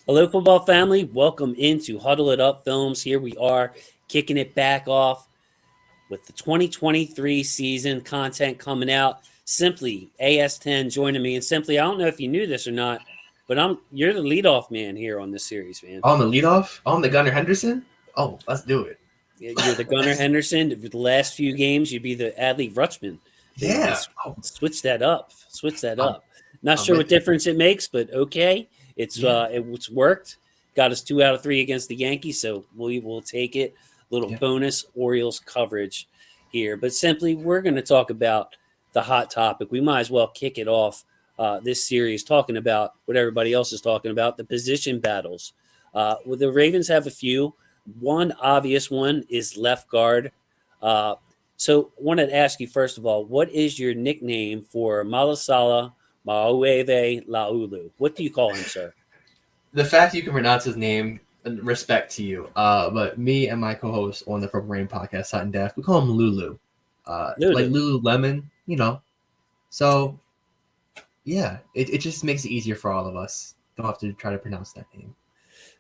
Hello, football family. Welcome into Huddle It Up Films. Here we are kicking it back off with the 2023 season content coming out. Simply AS10 joining me. And Simply, I don't know if you knew this or not, but you're the leadoff man here on this series, man. On the leadoff, on the Gunnar Henderson. Oh, let's do it. You're the Gunnar Henderson. For the last few games, you'd be the Adley Rutschman. They Yeah. Oh, switch that up. Switch that I'm, up. Not I'm sure what with you. difference it makes, but okay. Yeah. It's worked. Got us 2 out of 3 against the Yankees, so we will take it. Little Yeah. bonus Orioles coverage here, but simply we're going to talk about the hot topic. We might as well kick it off this series talking about what everybody else is talking about, the position battles. Well, the Ravens have a few. One obvious one is left guard. Uh, so, I wanted to ask you first of all, what is your nickname for Malasala Maueve Laulu? What do you call him, sir? The fact you can pronounce his name, respect to you. But me and my co-host on the Purple Rain podcast, Sutton Def, we call him Lulu. Like Lulu. Lululemon. So yeah, it just makes it easier for all of us. Don't have to try to pronounce that name.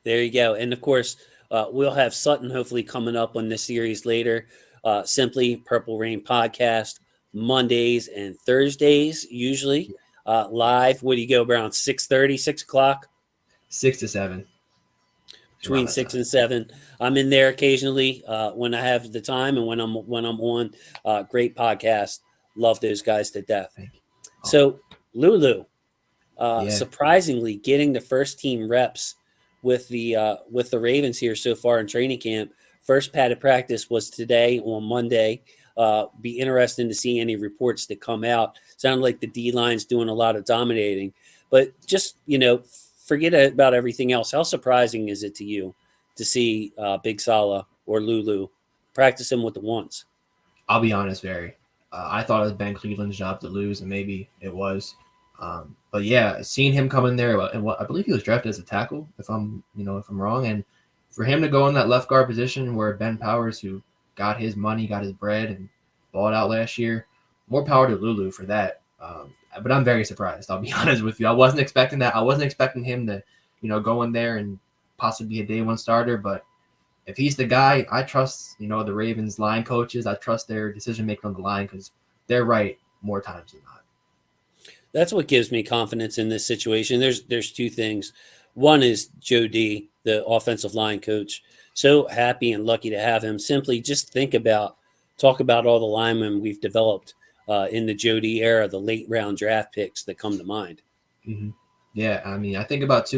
There you go. And of course, we'll have Sutton hopefully coming up on this series later. Simply Purple Rain podcast, Mondays and Thursdays, usually Yeah. live. What do you go around 6:30, 6 o'clock? 6 to 7 around Between that six time. and seven. I'm in there occasionally when I have the time and when I'm on. Great podcast. Love those guys to death. Thank you. Oh So Lulu, yeah. surprisingly, getting the first team reps with the Ravens here so far in training camp. First padded practice was today on Monday. Be interesting to see any reports that come out. Sound like the D line's doing a lot of dominating, but just forget about everything else. How surprising is it to you to see Big Sala or Lulu practicing with the ones? I'll be honest, very. I thought it was Ben Cleveland's job to lose, and maybe it was. But yeah, seeing him come in there, and what I believe he was drafted as a tackle, if I'm wrong, and for him to go in that left guard position where Ben Powers, who got his money, got his bread, and balled out last year, more power to Lulu for that. But I'm very surprised. I'll be honest with you. I wasn't expecting that. I wasn't expecting him to, go in there and possibly be a day one starter, but if he's the guy, I trust, the Ravens line coaches. I trust their decision making on the line because they're right more times than not. That's what gives me confidence in this situation. There's two things. One is Joe D, the offensive line coach. So happy and lucky to have him. Simply just talk about all the linemen we've developed in the Joe D era, the late round draft picks that come to mind. Mm-hmm. Yeah, I mean, I think about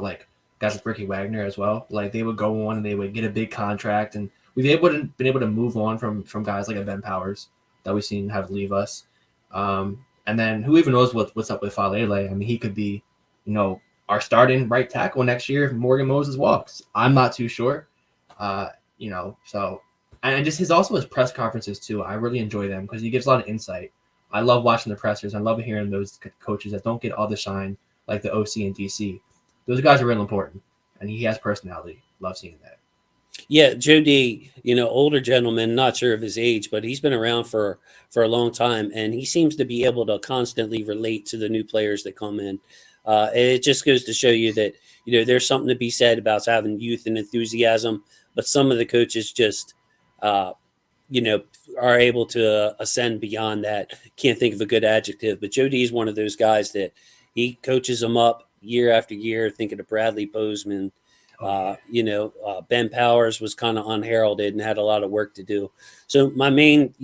like guys like Ricky Wagner as well. Like they would go on and they would get a big contract, and been able to move on from guys like a Ben Powers that we've seen have leave us. And then who even knows what's up with Falele? I mean, he could be, our starting right tackle next year if Morgan Moses walks. I'm not too sure. So and just his press conferences too. I really enjoy them because he gives a lot of insight. I love watching the pressers. I love hearing those coaches that don't get all the shine like the OC and DC. Those guys are real important, and he has personality. Love seeing that. Yeah, Joe D, older gentleman, not sure of his age, but he's been around for a long time, and he seems to be able to constantly relate to the new players that come in. And it just goes to show you that there's something to be said about having youth and enthusiasm, but some of the coaches just uh, you know are able to ascend beyond that. Can't think of a good adjective, but Joe D is one of those guys that he coaches them up year after year. Thinking of Bradley Bozeman, Oh yeah. Ben Powers was kind of unheralded and had a lot of work to do. So my main,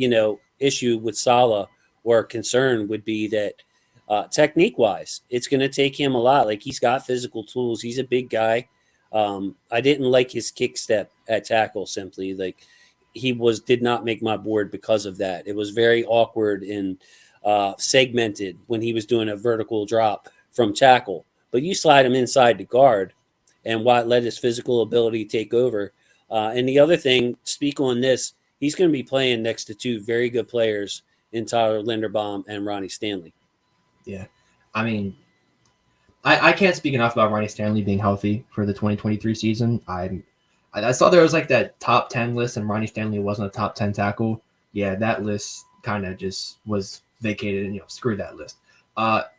issue with Salah or concern would be that technique wise, it's going to take him a lot. Like he's got physical tools. He's a big guy. I didn't like his kick step at tackle. Simply like he did not make my board because of that. It was very awkward and segmented when he was doing a vertical drop from tackle. But you slide him inside to guard, and Watt let his physical ability take over. And the other thing, speak on this, he's going to be playing next to two very good players in Tyler Linderbaum and Ronnie Stanley. Yeah. I mean, I can't speak enough about Ronnie Stanley being healthy for the 2023 season. I saw there was like that top 10 list, and Ronnie Stanley wasn't a top 10 tackle. Yeah, that list kind of just was vacated, and screw that list.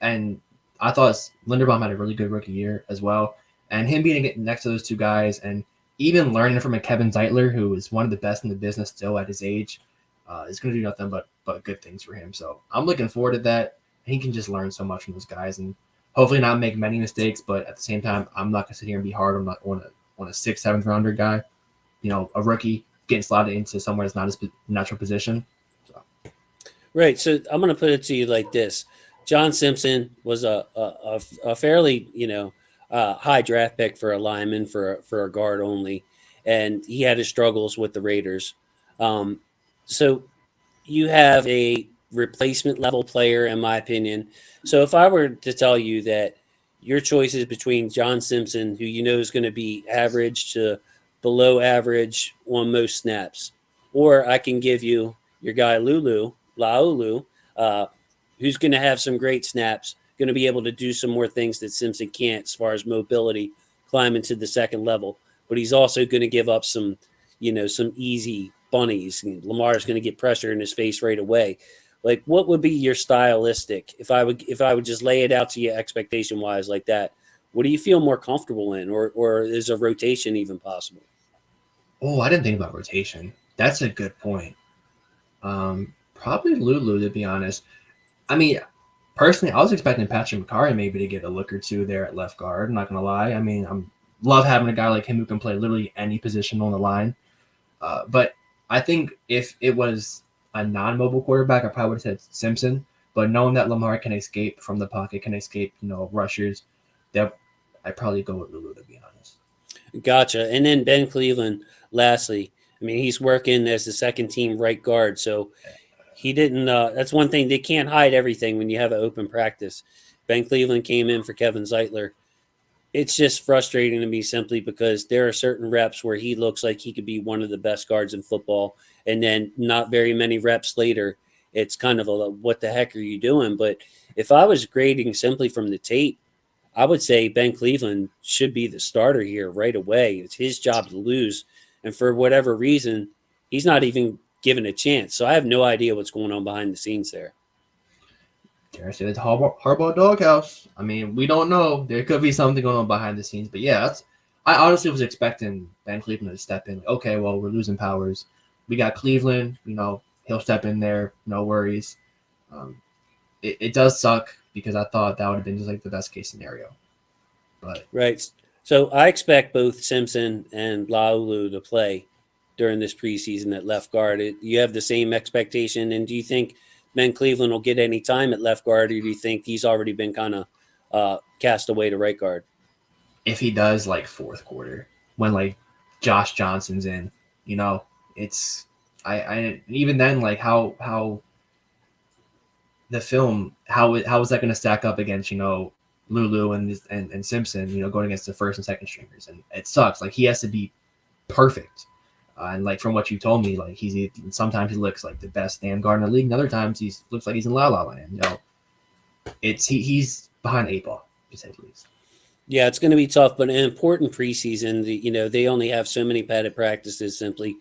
And I thought Linderbaum had a really good rookie year as well. And him being next to those two guys and even learning from a Kevin Zeitler, who is one of the best in the business still at his age, is going to do nothing but good things for him. So I'm looking forward to that. He can just learn so much from those guys and hopefully not make many mistakes. But at the same time, I'm not going to sit here and be hard on a 6th, 7th rounder guy. A rookie getting slotted into somewhere that's not his natural position. So. Right. So I'm going to put it to you like this: John Simpson was a fairly high draft pick for a lineman for a guard only, and he had his struggles with the Raiders. So you have a replacement level player, in my opinion. So if I were to tell you that your choice is between John Simpson, who you know is going to be average to below average on most snaps, or I can give you your guy Laulu, uh, who's going to have some great snaps, going to be able to do some more things that Simpson can't as far as mobility, climbing to the second level. But he's also going to give up some easy bunnies. Lamar's going to get pressure in his face right away. Like, what would be your stylistic if I would just lay it out to you expectation wise like that? What do you feel more comfortable in, or is a rotation even possible? Oh, I didn't think about rotation. That's a good point. Probably Lulu, to be honest. I mean, personally, I was expecting Patrick McCarry maybe to get a look or two there at left guard. I'm not gonna lie. I mean, love having a guy like him who can play literally any position on the line. But I think if it was a non-mobile quarterback, I probably would have said Simpson. But knowing that Lamar can escape from the pocket, can escape, rushers, that I'd probably go with Lulu, to be honest. Gotcha. And then Ben Cleveland, lastly, I mean, he's working as the second team right guard, so he didn't. That's one thing, they can't hide everything when you have an open practice. Ben Cleveland came in for Kevin Zeitler. It's just frustrating to me simply because there are certain reps where he looks like he could be one of the best guards in football, and then not very many reps later, it's kind of a what the heck are you doing? But if I was grading simply from the tape, I would say Ben Cleveland should be the starter here right away. It's his job to lose, and for whatever reason, he's not even given a chance. So I have no idea what's going on behind the scenes there. Dare I say it's Harbaugh doghouse? I mean, we don't know. There could be something going on behind the scenes, but yeah, I honestly was expecting Ben Cleveland to step in. Okay, well, we're losing Powers. We got Cleveland. He'll step in there. No worries. It does suck because I thought that would have been just like the best case scenario. But Right. So I expect both Simpson and Laulu to play during this preseason at left guard. You have the same expectation, and do you think Ben Cleveland will get any time at left guard, or do you think he's already been kind of cast away to right guard? if he does like fourth quarter when like Josh Johnson's in, it's I even then like how the film how is that going to stack up against Lulu and Simpson going against the first and second stringers, and it sucks. Like he has to be perfect, and like from what you told me, like sometimes he looks like the best damn guard in the league, and other times he looks like he's in La La Land. He's behind 8 ball to say the least. Yeah, it's going to be tough, but an important preseason. They only have so many padded practices. Simply,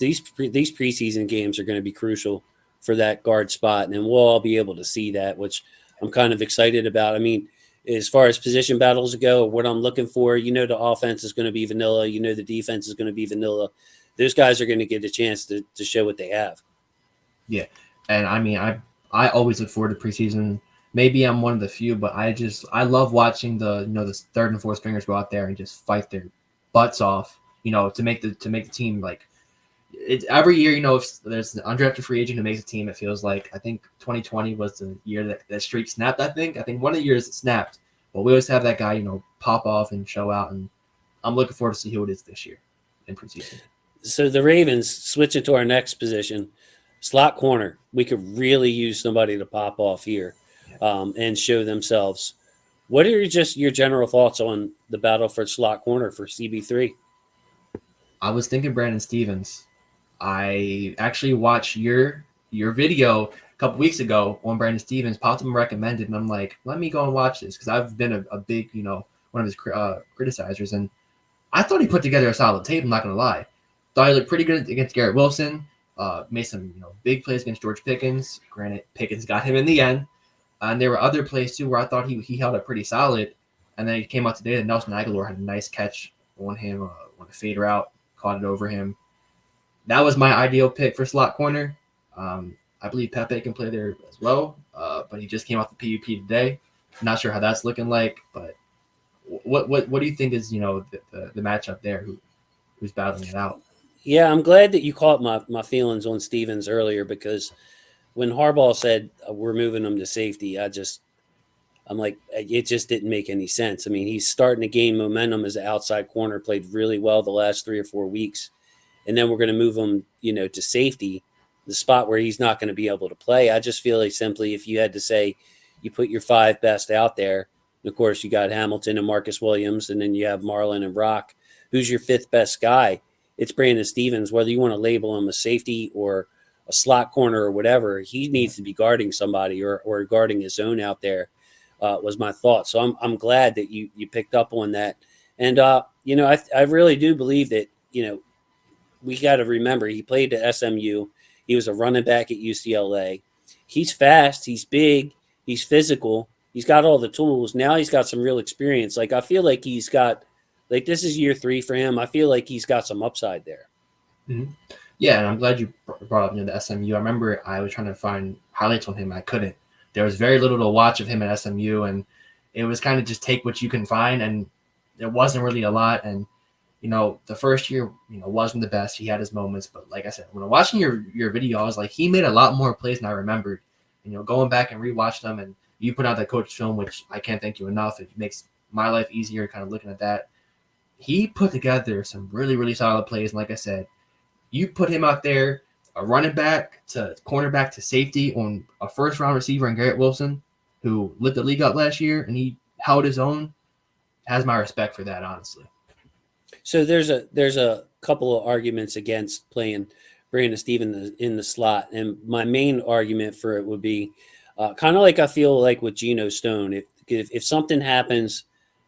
these preseason games are going to be crucial for that guard spot, and we'll all be able to see that, which I'm kind of excited about. I mean, as far as position battles go, what I'm looking for, the offense is going to be vanilla. The defense is going to be vanilla. Those guys are going to get a chance to show what they have. Yeah, and I mean, I always look forward to preseason. Maybe I'm one of the few, but I love watching the third and fourth stringers go out there and just fight their butts off, to make the team. Like it's every year, if there's an undrafted free agent who makes a team, it feels like I think 2020 was the year that streak snapped. I think one of the years it snapped, but we always have that guy, pop off and show out, and I'm looking forward to see who it is this year in preseason. So the Ravens, switching to our next position, slot corner. We could really use somebody to pop off here. And show themselves. What are your general thoughts on the battle for slot corner for CB3? I was thinking Brandon Stevens. I actually watched your video a couple weeks ago on Brandon Stevens. Popped him recommended, and I'm like, let me go and watch this because I've been a big, one of his criticizers, and I thought he put together a solid tape. I'm not gonna lie. Thought he looked pretty good against Garrett Wilson. Made some big plays against George Pickens. Granted, Pickens got him in the end. And there were other plays too where I thought he held up pretty solid. And then he came out today that Nelson Aguilar had a nice catch on him, on a fade route, caught it over him. That was my ideal pick for slot corner. I believe Pepe can play there as well, but he just came off the PUP today. Not sure how that's looking like, but what do you think is the matchup there? Who's battling it out? Yeah, I'm glad that you caught my feelings on Stevens earlier, because when Harbaugh said we're moving him to safety, I'm like, it just didn't make any sense. I mean, he's starting to gain momentum as an outside corner, played really well the last 3 or 4 weeks, and then we're going to move him, to safety, the spot where he's not going to be able to play. I just feel like simply, if you had to say, you put your five best out there, and of course you got Hamilton and Marcus Williams, and then you have Marlon and Rock. Who's your fifth best guy? It's Brandon Stevens. Whether you want to label him a safety or a slot corner or whatever, he needs to be guarding somebody or guarding his own out there. Was my thought. So I'm glad that you picked up on that. And I really do believe that we got to remember, he played at SMU. He was a running back at UCLA. He's fast. He's big. He's physical. He's got all the tools. Now he's got some real experience. Like, I feel like he's got, like, this is year 3 for him. I feel like he's got some upside there. Mm-hmm. Yeah, and I'm glad you brought up the SMU. I remember I was trying to find highlights on him. I couldn't. There was very little to watch of him at SMU, and it was kind of just take what you can find, and there wasn't really a lot. And the first year, wasn't the best. He had his moments, but like I said, when I'm watching your video, I was like, he made a lot more plays than I remembered. Going back and rewatch them, and you put out that coach film, which I can't thank you enough. It makes my life easier, kind of looking at that. He put together some really, really solid plays, and like I said, you put him out there, a running back to cornerback to safety on a first-round receiver in Garrett Wilson, who lit the league up last year, and he held his own. Has my respect for that, honestly. So there's a couple of arguments against playing Brandon Stevens in the slot, and my main argument for it would be kind of like I feel like with Geno Stone. If something happens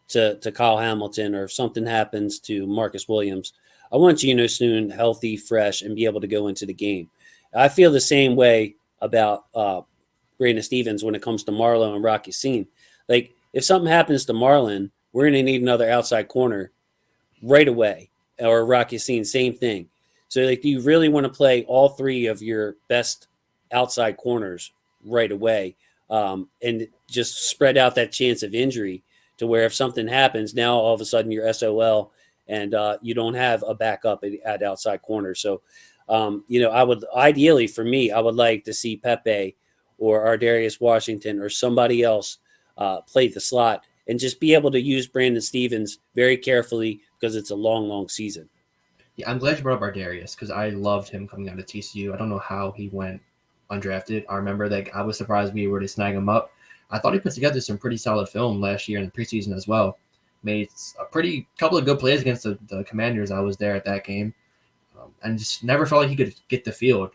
to Kyle Hamilton, or if something happens to Marcus Williams, I want Geno Stone healthy, fresh, and be able to go into the game. I feel the same way about Brandon Stevens when it comes to Marlon and Rocky Scene. Like, if something happens to Marlon, we're going to need another outside corner right away, or Rocky Scene, same thing. So, like, do you really want to play all 3 of your best outside corners right away, and just spread out that chance of injury to where if something happens, now all of a sudden you're SOL, and you don't have a backup at outside corner. So, I would ideally, for me, I would like to see Pepe or Ardarius Washington or somebody else play the slot and just be able to use Brandon Stevens very carefully, because it's a long, long season. Yeah, I'm glad you brought up Ardarius, because I loved him coming out of TCU. I don't know how he went undrafted. I remember that I was surprised we were to snag him up. I thought he put together some pretty solid film last year in the preseason as well. Made a couple of good plays against the Commanders. I was there at that game, and just never felt like he could get the field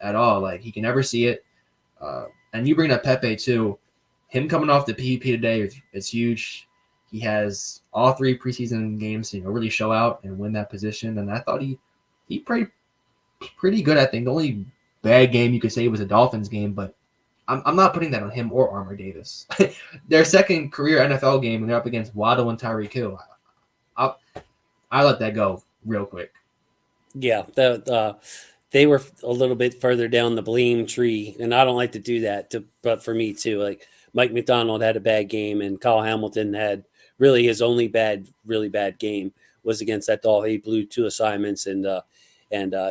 at all. Like, he can never see it. And you bring up Pepe too. Him coming off the PUP today is huge. He has all 3 preseason games to really show out and win that position. And I thought he played pretty good. I think the only bad game you could say was a Dolphins game, but I'm not putting that on him or Armour Davis. Their second career NFL game, and they're up against Waddle and Tyreek Hill. I let that go real quick. Yeah, they were a little bit further down the blame tree, and I don't like to do that. But for me too, like, Mike McDonald had a bad game, and Kyle Hamilton had really his only really bad game was against that Dolphin. He blew 2 assignments, and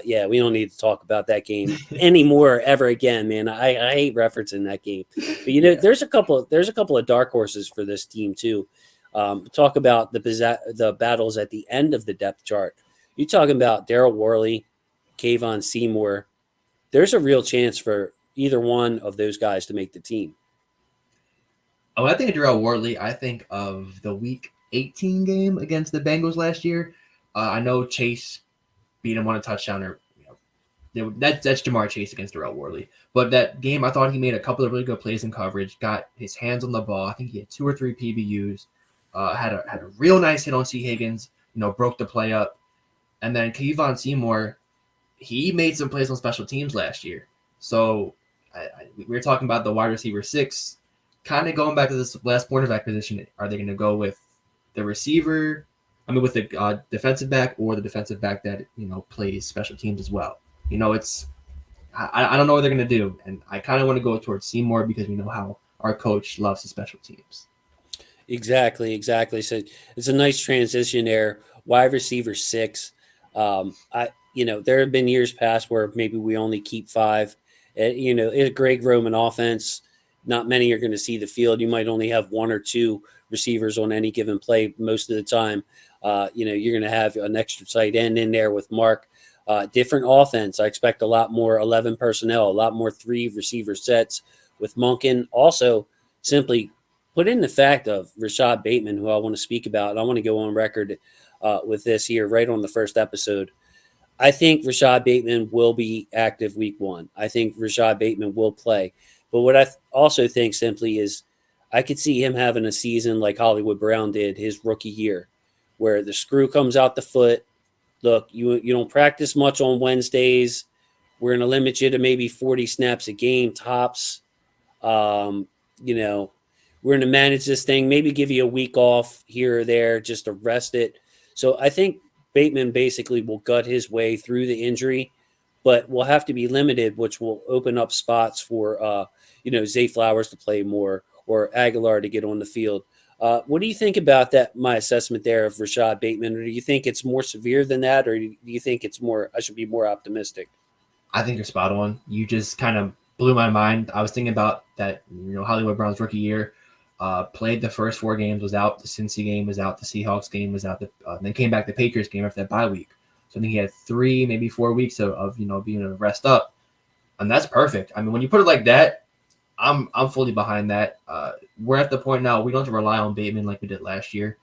yeah, we don't need to talk about that game anymore ever again, man. I hate referencing that game. But Yeah. there's a couple of dark horses for this team too. Talk about the battles at the end of the depth chart. You're talking about Daryl Worley, Kayvon Seymour. There's a real chance for either one of those guys to make the team. Oh, I think of Darrell Worley, I think of the Week 18 game against the Bengals last year. I know Chase beat him on a touchdown, or that's Jamar Chase against Darrell Worley. But that game, I thought he made a couple of really good plays in coverage. Got his hands on the ball. I think he had 2 or 3 PBUs. Had a real nice hit on C. Higgins. Broke the play up. And then Kayvon Seymour, he made some plays on special teams last year. So we were talking about the wide receiver 6. Kind of going back to this last cornerback position, are they going to go with the receiver, I mean, with the defensive back or the defensive back that plays special teams as well. It's I don't know what they're gonna do, and I kind of want to go towards Seymour because we know how our coach loves the special teams. Exactly, exactly. So it's a nice transition there. Wide receiver six. There have been years past where maybe we only keep five. In a Greg Roman offense, not many are going to see the field. You might only have one or two receivers on any given play most of the time. You're going to have an extra tight end in there with Mark. Different offense. I expect a lot more 11 personnel, a lot more three receiver sets with Monken. Also, simply put in the fact of Rashad Bateman, who I want to speak about. And I want to go on record with this here right on the first episode. I think Rashad Bateman will be active week one. I think Rashad Bateman will play. But what I also think simply is I could see him having a season like Hollywood Brown did his rookie year, where the screw comes out the foot. Look, you don't practice much on Wednesdays. We're going to limit you to maybe 40 snaps a game tops. Um, you know, we're going to manage this thing, maybe give you a week off here or there just to rest it. So I think Bateman basically will gut his way through the injury, but will have to be limited, which will open up spots for, Zay Flowers to play more or Aguilar to get on the field. What do you think about that? My assessment there of Rashad Bateman, or do you think it's more severe than that, or do you think it's more? I should be more optimistic. I think you're spot on. You just kind of blew my mind. I was thinking about that. Hollywood Brown's rookie year, played the first 4 games, was out. The Cincy game was out. The Seahawks game was out. Then came back the Patriots game after that bye week. So I think he had 3, maybe 4 weeks of being able to rest up, and that's perfect. I mean, when you put it like that, I'm fully behind that. We're at the point now we don't have to rely on Bateman like we did last year.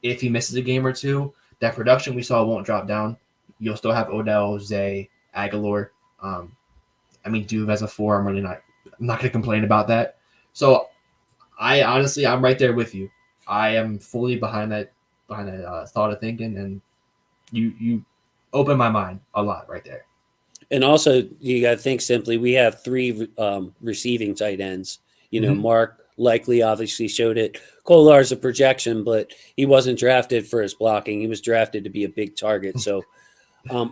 If he misses a game or two, that production we saw won't drop down. You'll still have Odell, Zay, Aguilar. Duve as a 4. I'm not going to complain about that. So I'm right there with you. I am fully behind that thought of thinking, and you open my mind a lot right there. And also, you got to think simply. We have 3 receiving tight ends. Mark likely obviously showed it. Kolar's a projection, but he wasn't drafted for his blocking. He was drafted to be a big target. So,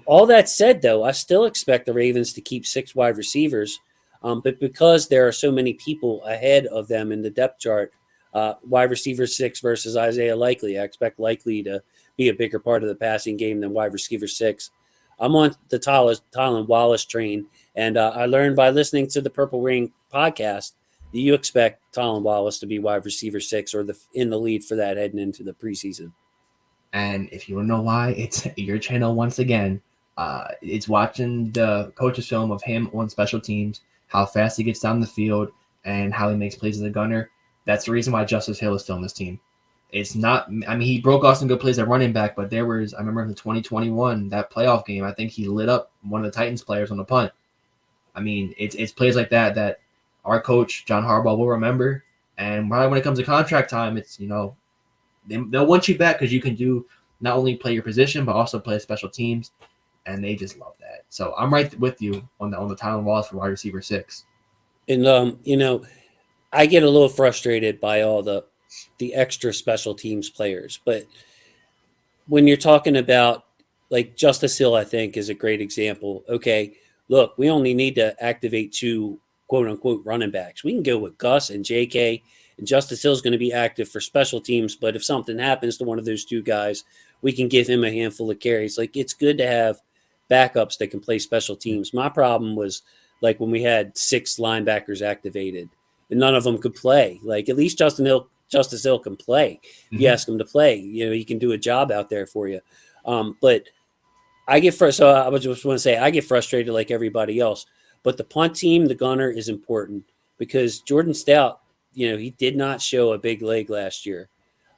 all that said, though, I still expect the Ravens to keep 6 wide receivers. But because there are so many people ahead of them in the depth chart, wide receiver 6 versus Isaiah Likely, I expect Likely to be a bigger part of the passing game than wide receiver 6. I'm on the Tylan Wallace train, and I learned by listening to the Purple Ring podcast that you expect Tylan Wallace to be wide receiver 6 or in the lead for that heading into the preseason. And if you want to know why, it's your channel once again. It's watching the coach's film of him on special teams, how fast he gets down the field, and how he makes plays as a gunner. That's the reason why Justice Hill is still on this team. It's not, he broke off some good plays at running back, but I remember in the 2021, that playoff game, I think he lit up one of the Titans players on the punt. It's plays like that our coach, John Harbaugh, will remember. And probably when it comes to contract time, it's, they'll want you back because you can do not only play your position, but also play special teams. And they just love that. So I'm right with you on the Tylan Wallace for wide receiver 6. And, I get a little frustrated by all the extra special teams players. But when you're talking about like Justice Hill, I think is a great example. Okay, look, we only need to activate 2 quote unquote running backs. We can go with Gus and JK, and Justice Hill is going to be active for special teams. But if something happens to one of those 2 guys, we can give him a handful of carries. Like, it's good to have backups that can play special teams. My problem was like when we had 6 linebackers activated and none of them could play. Like, at least Justice Hill can play. If you ask him to play, he can do a job out there for you. But I get so I just want to say I get frustrated like everybody else. But the punt team, the gunner, is important because Jordan Stout, he did not show a big leg last year.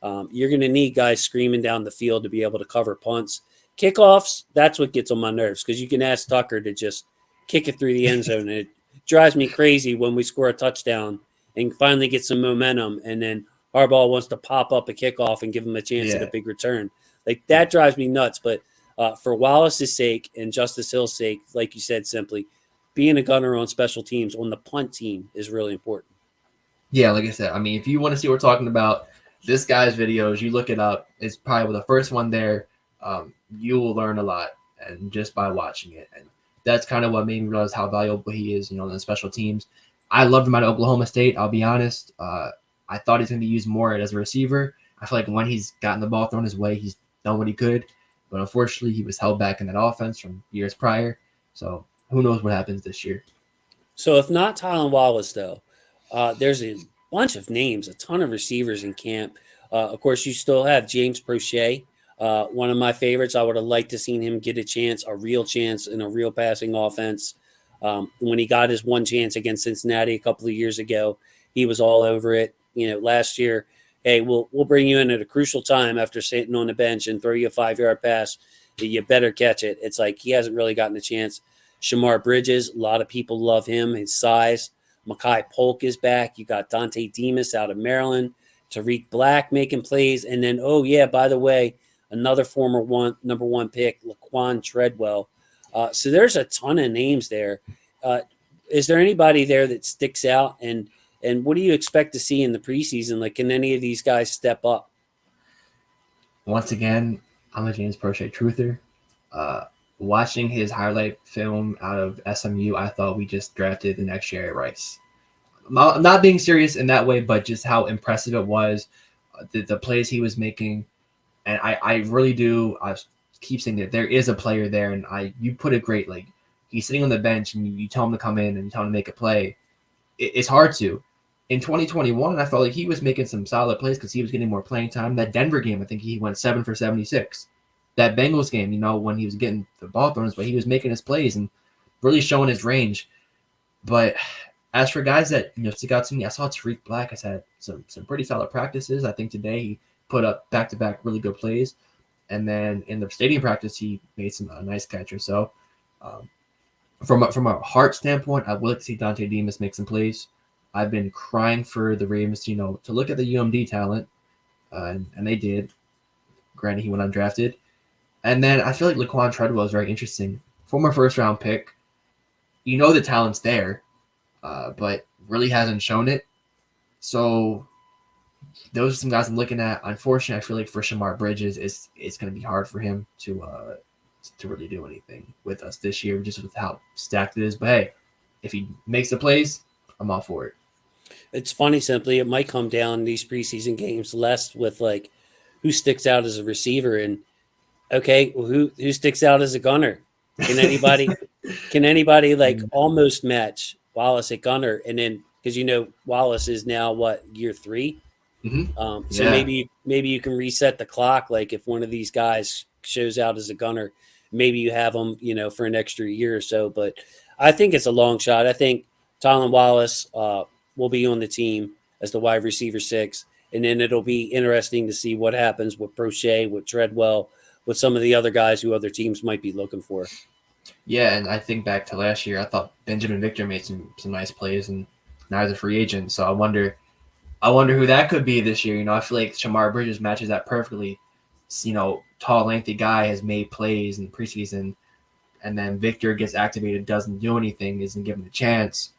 You're going to need guys screaming down the field to be able to cover punts. Kickoffs, that's what gets on my nerves because you can ask Tucker to just kick it through the end zone. And it drives me crazy when we score a touchdown and finally get some momentum, and then Harbaugh wants to pop up a kickoff and give him a chance at a big return. Like, that drives me nuts. But for Wallace's sake and Justice Hill's sake, like you said, simply being a gunner on special teams on the punt team is really important. Yeah, like I said, if you want to see what we're talking about, This guy's videos, you look it up, it's probably the first one there. You will learn a lot, and just by watching it, and that's kind of what made me realize how valuable he is. In the special teams. I loved him at Oklahoma State. I'll be honest. I thought he's going to be used more as a receiver. I feel like when he's gotten the ball thrown his way, he's done what he could. But unfortunately, he was held back in that offense from years prior. So who knows what happens this year? So if not Tylan Wallace, though, there's a bunch of names, a ton of receivers in camp. Of course, you still have James Prochet, one of my favorites. I would have liked to seen him get a chance, a real chance in a real passing offense. When he got his one chance against Cincinnati a couple of years ago, he was all over it. Last year, hey, we'll bring you in at a crucial time after sitting on the bench and throw you a 5-yard pass. You better catch it. It's like he hasn't really gotten a chance. Shamar Bridges, a lot of people love him, his size. Makai Polk is back. You got Dante Demas out of Maryland. Tariq Black making plays. And then, oh, yeah, by the way, another former number one pick, Laquan Treadwell. So there's a ton of names there. Is there anybody there that sticks out? And what do you expect to see in the preseason? Like, can any of these guys step up? Once again, I'm a James Prochet truther. Watching his highlight film out of SMU, I thought we just drafted the next Jerry Rice. I'm not being serious in that way, but just how impressive it was, the plays he was making. And I really do. I keep saying that there is a player there, and you put it great. Like, he's sitting on the bench, and you tell him to come in and you tell him to make a play. It's hard to. In 2021, I felt like he was making some solid plays because he was getting more playing time. That Denver game, I think he went 7 for 76. That Bengals game, when he was getting the ball thrown his way, he was making his plays and really showing his range. But as for guys that stick out to me, I saw Tariq Black has had some pretty solid practices. I think today he put up back-to-back really good plays, and then in the stadium practice he made some nice catches. So from a heart standpoint, I would like to see Dante Demas make some plays. I've been crying for the Ravens, to look at the UMD talent, and they did. Granted, he went undrafted. And then I feel like Laquan Treadwell is very interesting. Former first-round pick. The talent's there, but really hasn't shown it. So those are some guys I'm looking at. Unfortunately, I feel like for Shamar Bridges, it's going to be hard for him to really do anything with us this year, just with how stacked it is. But hey, if he makes the plays, I'm all for it. It's funny, Simply. It might come down these preseason games less with like who sticks out as a receiver and okay, well, who sticks out as a gunner? Can anybody like almost match Wallace at gunner? And then because Wallace is now year 3, so maybe you can reset the clock. Like if one of these guys shows out as a gunner, maybe you have them for an extra year or so. But I think it's a long shot. I think Tylan Wallace will be on the team as the wide receiver 6, and then it'll be interesting to see what happens with Prochet, with Treadwell, with some of the other guys who other teams might be looking for. Yeah, and I think back to last year, I thought Benjamin Victor made some nice plays, and now he's a free agent. So I wonder who that could be this year. I feel like Shamar Bridges matches that perfectly. Tall, lengthy guy has made plays in the preseason, and then Victor gets activated, doesn't do anything, isn't given a chance.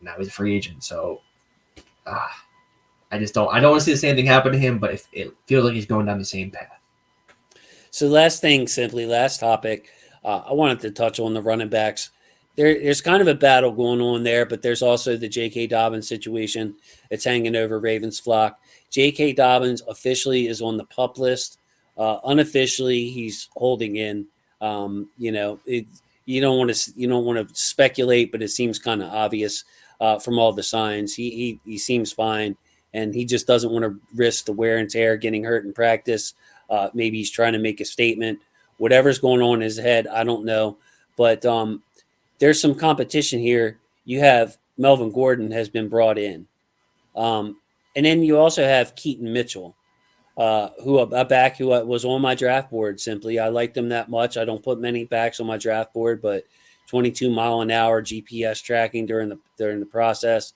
Now he's a free agent. So I don't want to see the same thing happen to him, but it feels like he's going down the same path. So last topic, I wanted to touch on the running backs. There's kind of a battle going on there, but there's also the J.K. Dobbins situation that's hanging over Ravens' flock. J.K. Dobbins officially is on the PUP list. Unofficially, he's holding in. You don't want to speculate, but it seems kind of obvious from all the signs. He seems fine, and he just doesn't want to risk the wear and tear, getting hurt in practice. Maybe he's trying to make a statement. Whatever's going on in his head, I don't know. But there's some competition here. You have Melvin Gordon has been brought in. And then you also have Keaton Mitchell, a back who was on my draft board. Simply, I liked him that much. I don't put many backs on my draft board, but 22-mile-an-hour GPS tracking during the process.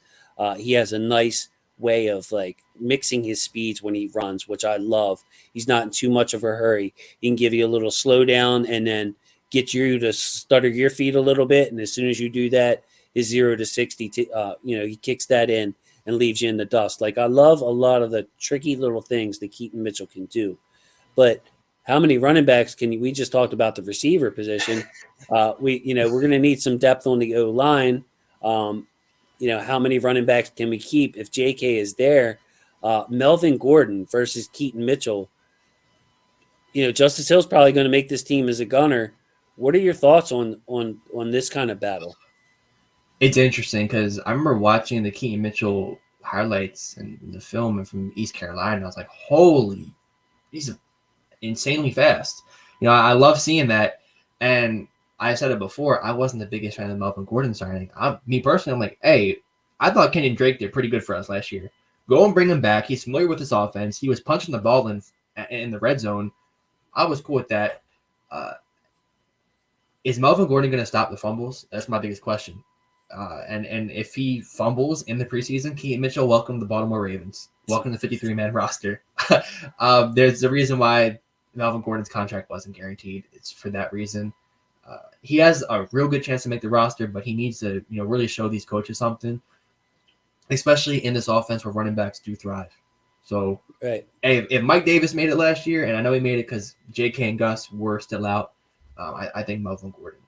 He has a nice way of like mixing his speeds when he runs, which I love. He's not in too much of a hurry. He can give you a little slowdown and then get you to stutter your feet a little bit. And as soon as you do that, his 0 to 60, he kicks that in and leaves you in the dust. Like I love a lot of the tricky little things that Keaton Mitchell can do, but how many running backs can you? We just talked about the receiver position. We're going to need some depth on the O line. Um, how many running backs can we keep if J.K. is there? Melvin Gordon versus Keaton Mitchell. Justice Hill's probably going to make this team as a gunner. What are your thoughts on this kind of battle? It's interesting because I remember watching the Keaton Mitchell highlights and the film from East Carolina. I was like, holy, he's insanely fast. I love seeing that. And I said it before, I wasn't the biggest fan of Melvin Gordon starting. Me personally, I'm like, hey, I thought Kenyon Drake did pretty good for us last year. Go and bring him back. He's familiar with this offense. He was punching the ball in the red zone. I was cool with that. Is Melvin Gordon going to stop the fumbles? That's my biggest question. And if he fumbles in the preseason, Keaton Mitchell, welcome to the Baltimore Ravens. Welcome to the 53-man roster. There's a reason why Melvin Gordon's contract wasn't guaranteed. It's for that reason. He has a real good chance to make the roster, but he needs to, really show these coaches something, especially in this offense where running backs do thrive. So, right. Hey, if Mike Davis made it last year, and I know he made it because J.K. and Gus were still out, I think Melvin Gordon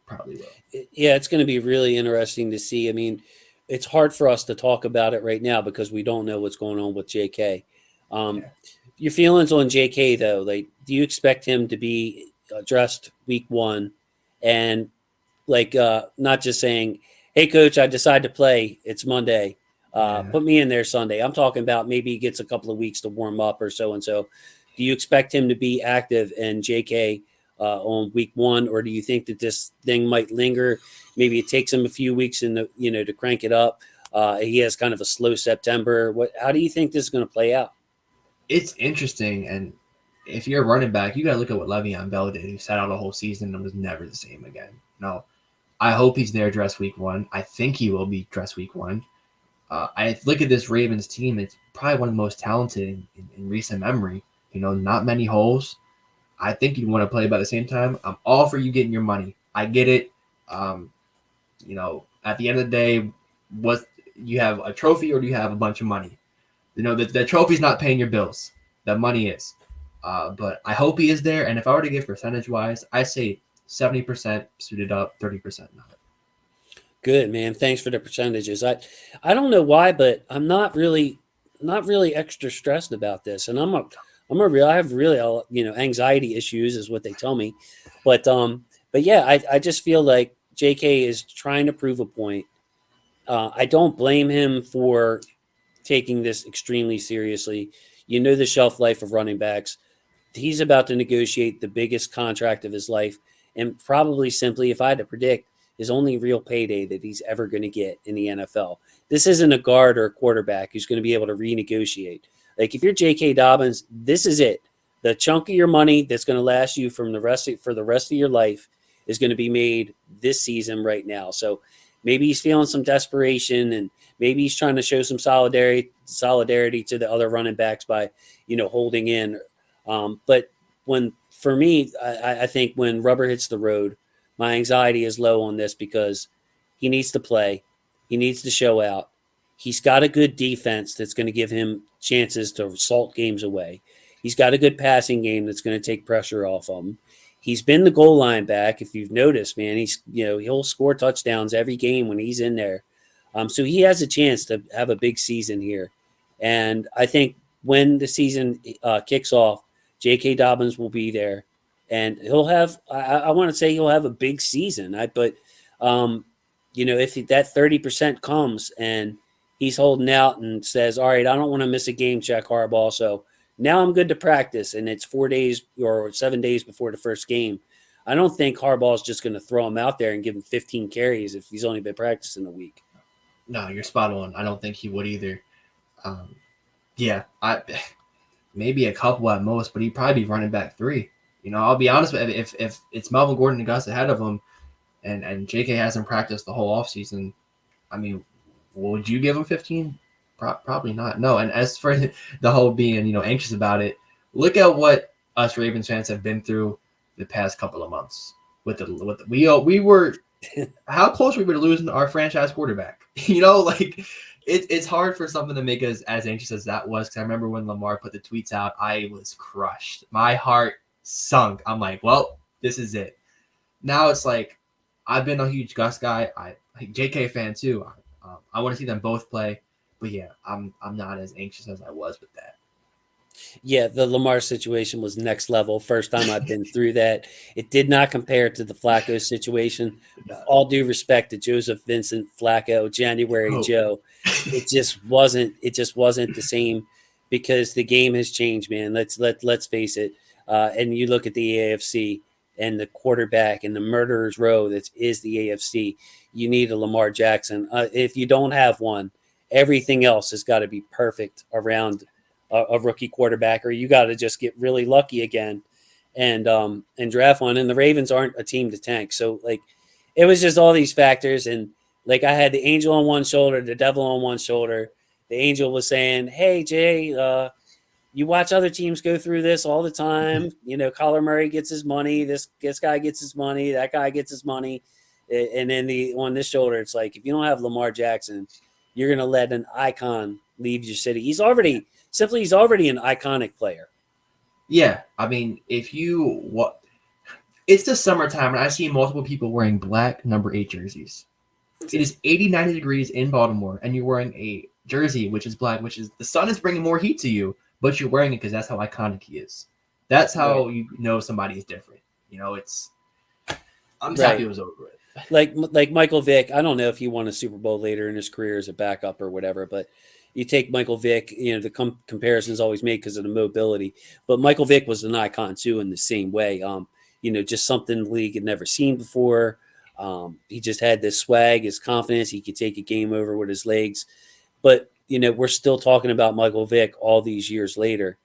probably will. Yeah, it's going to be really interesting to see. I mean, it's hard for us to talk about it right now because we don't know what's going on with J.K. Your feelings on J.K. though, like, do you expect him to be addressed week one, and not just saying, "Hey, coach, I decided to play. It's Monday. Put me in there Sunday." I'm talking about maybe he gets a couple of weeks to warm up or so and so. Do you expect him to be active and J.K. On week one, or do you think that this thing might linger? Maybe it takes him a few weeks to crank it up. He has kind of a slow September. How do you think this is going to play out? It's interesting, and if you're a running back, you got to look at what Le'Veon Bell did. He sat out a whole season and was never the same again. No, I hope he's there dressed week one. I think he will be dressed week one. I look at this Ravens team. It's probably one of the most talented in recent memory. Not many holes. I think you want to play, but at the same time, I'm all for you getting your money. I get it. At the end of the day, what you have a trophy or do you have a bunch of money? The trophy's not paying your bills. The money is. But I hope he is there. And if I were to give percentage-wise, I say 70% suited up, 30% not. Good, man. Thanks for the percentages. I don't know why, but I'm not really extra stressed about this, and I have really anxiety issues is what they tell me, but yeah, I just feel like J.K. is trying to prove a point. I don't blame him for taking this extremely seriously. The shelf life of running backs. He's about to negotiate the biggest contract of his life, and probably simply, if I had to predict, his only real payday that he's ever going to get in the NFL. This isn't a guard or a quarterback who's going to be able to renegotiate. Like if you're J.K. Dobbins, this is it. The chunk of your money that's going to last you for the rest of your life is going to be made this season right now. So maybe he's feeling some desperation, and maybe he's trying to show some solidarity to the other running backs by holding in. But for me, I think when rubber hits the road, my anxiety is low on this because he needs to play. He needs to show out. He's got a good defense that's going to give him chances to salt games away. He's got a good passing game that's going to take pressure off him. He's been the goal line back. If you've noticed, man, he'll score touchdowns every game when he's in there. So he has a chance to have a big season here. And I think when the season kicks off, J.K. Dobbins will be there. And he'll have, I want to say he'll have a big season. If that 30% comes and he's holding out and says, all right, I don't want to miss a game check, Harbaugh. So now I'm good to practice. And it's 4 days or 7 days before the first game. I don't think Harbaugh is just going to throw him out there and give him 15 carries if he's only been practicing a week. No, you're spot on. I don't think he would either. Maybe a couple at most, but he'd probably be running back 3. I'll be honest with you, if it's Melvin Gordon and Gus ahead of him and JK hasn't practiced the whole offseason, I mean, would you give him 15? Probably not. No, and as for the whole being, anxious about it, look at what us Ravens fans have been through the past couple of months. We were how close were we to losing our franchise quarterback? It's hard for something to make us as anxious as that was. Because I remember when Lamar put the tweets out, I was crushed. My heart sunk. I'm like, well, this is it. Now it's like, I've been a huge Gus guy. I JK fan too. I want to see them both play. But yeah, I'm not as anxious as I was with that. Yeah, the Lamar situation was next level. First time I've been through that. It did not compare to the Flacco situation. With all due respect to Joseph Vincent Flacco, January Oh. Joe, it just wasn't. It just wasn't the same because the game has changed, man. Let's face it. And you look at the AFC and the quarterback and the murderer's row that is the AFC. You need a Lamar Jackson. If you don't have one, everything else has got to be perfect around a rookie quarterback, or you got to just get really lucky again and draft one. And the Ravens aren't a team to tank, so like it was just all these factors. And like I had the angel on one shoulder, the devil on one shoulder. The angel was saying, "Hey Jay, you watch other teams go through this all the time. You know, Kyler Murray gets his money. This guy gets his money. That guy gets his money." And then on this shoulder, it's like if you don't have Lamar Jackson, you're gonna let an icon leave your city. He's already an iconic player. Yeah, I mean, it's the summertime, and I see multiple people wearing black number 8 jerseys. It is 80, 90 degrees in Baltimore, and you're wearing a jersey which is black, which is the sun is bringing more heat to you, but you're wearing it because that's how iconic he is. That's how you know somebody is different. I'm just happy it was over with. Like Michael Vick. I don't know if he won a Super Bowl later in his career as a backup or whatever, but you take Michael Vick. The comparison is always made because of the mobility, but Michael Vick was an icon too in the same way. Just something the league had never seen before. He just had this swag, his confidence. He could take a game over with his legs. But, we're still talking about Michael Vick all these years later.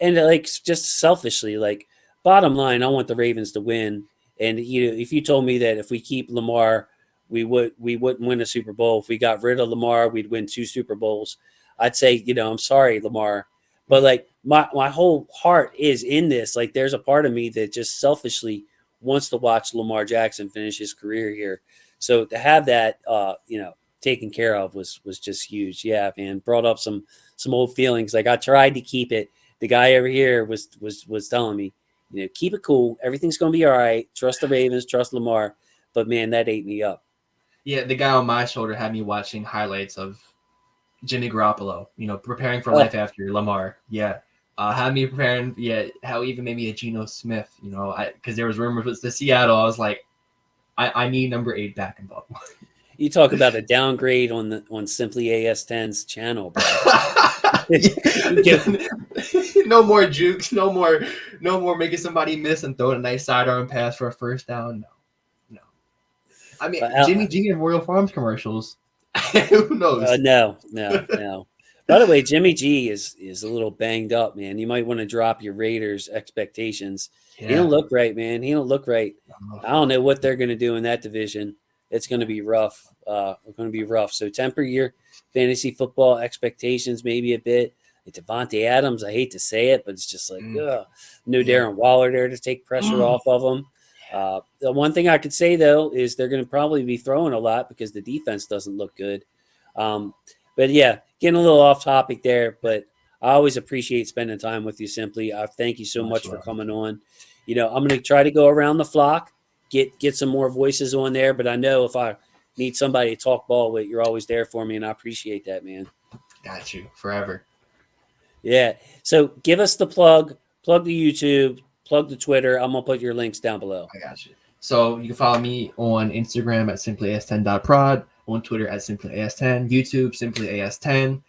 And like, just selfishly, like bottom line, I want the Ravens to win. And, if you told me that if we keep Lamar, we wouldn't win a Super Bowl. If we got rid of Lamar, we'd win 2 Super Bowls. I'd say, I'm sorry, Lamar. But like my whole heart is in this. Like there's a part of me that just selfishly wants to watch Lamar Jackson finish his career here. So to have that, taken care of was just huge. Yeah, man, brought up some old feelings. Like I tried to keep it. The guy over here was telling me, keep it cool. Everything's gonna be all right. Trust the Ravens. Trust Lamar. But man, that ate me up. Yeah, the guy on my shoulder had me watching highlights of Jimmy Garoppolo, preparing for life after Lamar. Yeah. Had me preparing, how even maybe a Geno Smith, because there was rumors with the Seattle. I was like, I need number 8 back in Baltimore. You talk about a downgrade on SimplyAS10's channel, bro. No more jukes, no more making somebody miss and throwing a nice sidearm pass for a first down. No. I mean, Jimmy G and Royal Farms commercials. Who knows? No. By the way, Jimmy G is a little banged up, man. You might want to drop your Raiders expectations. Yeah. He don't look right, man. He don't look right. I don't know what they're going to do in that division. It's going to be rough. So temper your fantasy football expectations maybe a bit. Like Devontae Adams, I hate to say it, but it's just like, no Darren Waller there to take pressure off of him. The one thing I could say, though, is they're going to probably be throwing a lot because the defense doesn't look good. But, yeah, getting a little off topic there, but I always appreciate spending time with you, Simply. I thank you so much for coming on. I'm going to try to go around the flock, get some more voices on there, but I know if I need somebody to talk ball with, you're always there for me, and I appreciate that, man. Got you forever. Yeah. So give us the plug the YouTube, plug the Twitter. I'm going to put your links down below. I got you. So you can follow me on Instagram at simplyas10.prod, on Twitter at simplyas10, YouTube simplyas10,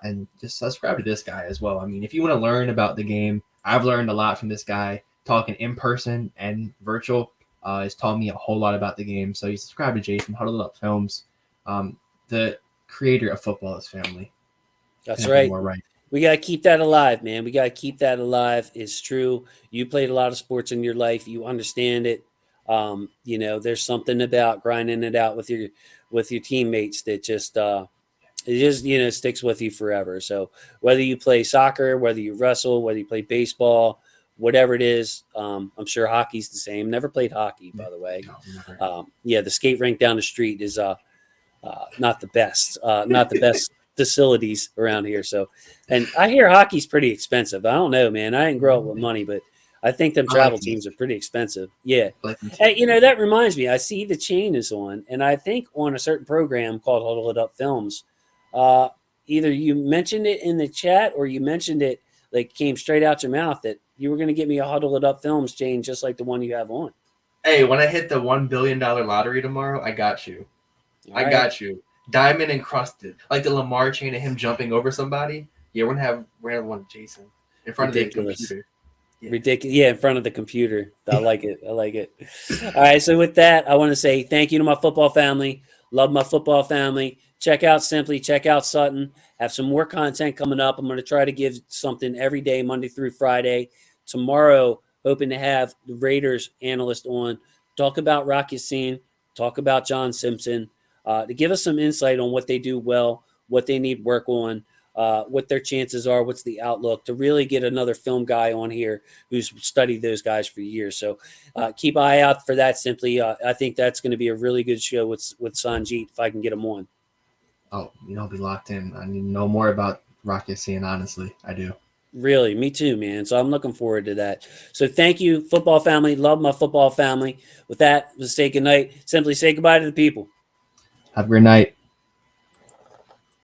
and just subscribe to this guy as well. I mean, if you want to learn about the game, I've learned a lot from this guy, talking in person and virtual. Has taught me a whole lot about the game. So you subscribe to Jason, Huddled Up Films, the creator of Football is Family. That's right. We got to keep that alive, man. We got to keep that alive. It's true. You played a lot of sports in your life. You understand it. There's something about grinding it out with your teammates that just sticks with you forever. So whether you play soccer, whether you wrestle, whether you play baseball, whatever it is. I'm sure hockey's the same. Never played hockey, by the way. No, never. Yeah, the skate rink down the street is not the best, not the best facilities around here. So, and I hear hockey's pretty expensive. I don't know, man. I didn't grow up with money, but I think them I like travel them. teams are pretty expensive. Yeah. I like them too. Hey, that reminds me. I see the chain is on, and I think on a certain program called Huddle It Up Films. Uh, Either you mentioned it in the chat or you mentioned it like came straight out your mouth that you were going to get me a Huddle It Up Films chain just like the one you have on. Hey, when I hit the $1 billion lottery tomorrow, I got you. All I right. got you. Diamond encrusted, like the Lamar chain of him jumping over somebody. Yeah, we're gonna have one, Jason, in front Ridiculous. of the computer. Yeah. Ridiculous. Yeah, in front of the computer. I like it. I like it. All right. So with that, I want to say thank you to my football family. Love my football family. Check out Simply. Check out Sutton. Have some more content coming up. I'm going to try to give something every day, Monday through Friday. Tomorrow, hoping to have the Raiders analyst on, talk about Rocky Scene, talk about John Simpson, to give us some insight on what they do well, what they need work on, what their chances are, what's the outlook, to really get another film guy on here who's studied those guys for years. So keep an eye out for that, Simply. I think that's going to be a really good show with Sanjeet if I can get him on. Oh, be locked in. I need to know more about Rocket Scene, honestly. I do. Really, me too, man. So I'm looking forward to that. So thank you, football family. Love my football family. With that, let's say goodnight. Simply say goodbye to the people. Have a great night.